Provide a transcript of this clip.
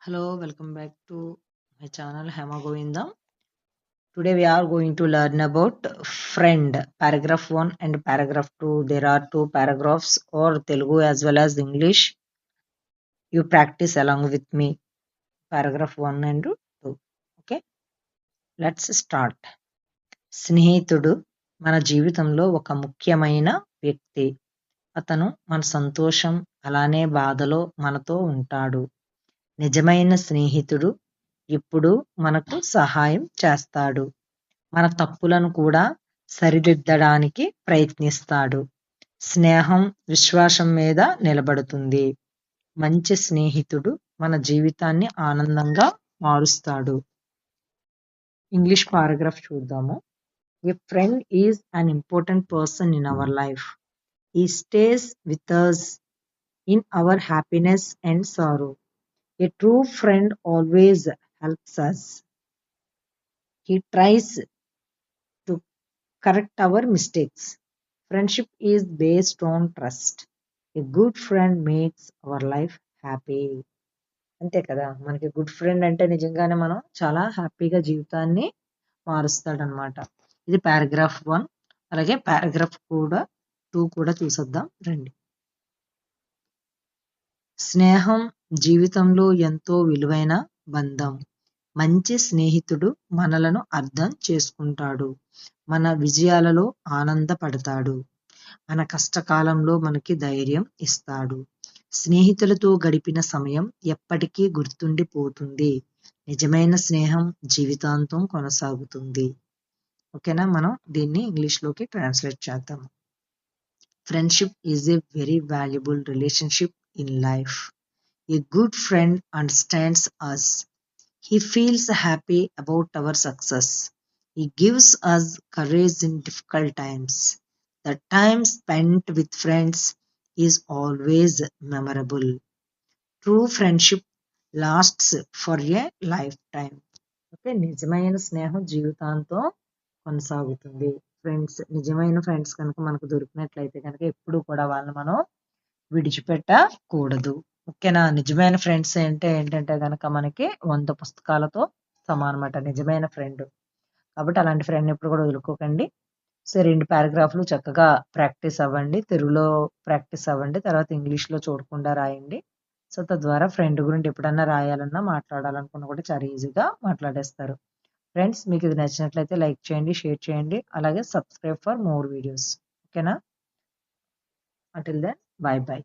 Hello, welcome back to my channel Hema Govindam. Today we are going to learn about friend, paragraph 1 and paragraph 2. There are two paragraphs or Telugu as well as English. You practice along with me, paragraph 1 and 2. Okay, let's start. స్నేహితుడు మన జీవితంలో ఒక ముఖ్యమైన వ్యక్తి. అతను మన సంతోషం అలానే బాధలో మనతో ఉంటాడు. నిజమైన స్నేహితుడు ఎప్పుడూ మనకు సహాయం చేస్తాడు. మన తప్పులను కూడా సరిదిద్దడానికి ప్రయత్నిస్తాడు. స్నేహం విశ్వాసం మీద నిలబడుతుంది. మంచి స్నేహితుడు మన జీవితాన్ని ఆనందంగా మారుస్తాడు. ఇంగ్లీష్ పారాగ్రాఫ్ చూద్దాము. A friend is an important person in our life. He stays with us in our happiness and sorrow. A true friend always helps us. He tries to correct our mistakes. Friendship is based on trust. A good friend makes our life happy. అంతే కదా, మనకి good friend అంటే నిజంగానే మనం చాలా హ్యాపీగా జీవితాన్ని మారుస్తాడనమాట. ఇది పారాగ్రాఫ్ 1. అలాగే పారాగ్రాఫ్ 2 కూడా చూసొద్దాం రండి. స్నేహం జీవితంలో ఎంతో విలువైన బంధం. మంచి స్నేహితుడు మనలను అర్థం చేసుకుంటాడు. మన విజయాలలో ఆనందపడతాడు. మన కష్టకాలంలో మనకి ధైర్యం ఇస్తాడు. స్నేహితులతో గడిపిన సమయం ఎప్పటికీ గుర్తుండిపోతుంది. నిజమైన స్నేహం జీవితాంతం కొనసాగుతుంది. ఓకేనా, మనం దీన్ని ఇంగ్లీష్లోకి ట్రాన్స్లేట్ చేద్దాం. Friendship is a very valuable relationship in life. A good friend understands us. He feels happy about our success. He gives us courage in difficult times. The time spent with friends is always memorable. True friendship lasts for a lifetime. Okay, నిజమైన స్నేహం జీవితాంతం కొనసాగుతుంది. నిజమైన friends కనుక మనకు దొరికినట్లయితే కనుక ఎప్పుడు కూడా వాళ్ళని మనం విడిచిపెట్టకూడదు. ఓకేనా, నిజమైన ఫ్రెండ్స్ ఏంటంటే కనుక మనకి 100 పుస్తకాలతో సమానమాట నిజమైన ఫ్రెండ్. కాబట్టి అలాంటి ఫ్రెండ్ ఎప్పుడు కూడా వదులుకోకండి. సో 2 పారాగ్రాఫ్లు చక్కగా ప్రాక్టీస్ అవ్వండి. తెలుగులో ప్రాక్టీస్ అవ్వండి, తర్వాత ఇంగ్లీష్లో చూడకుండా రాయండి. సో తద్వారా ఫ్రెండ్ గురించి ఎప్పుడన్నా రాయాలన్నా మాట్లాడాలనుకున్నా కూడా చాలా ఈజీగా మాట్లాడేస్తారు. ఫ్రెండ్స్, మీకు ఇది నచ్చినట్లయితే లైక్ చేయండి, షేర్ చేయండి, అలాగే సబ్స్క్రైబ్ ఫర్ మోర్ వీడియోస్. ఓకేనా, అంటిల్ దెన్ బై బై.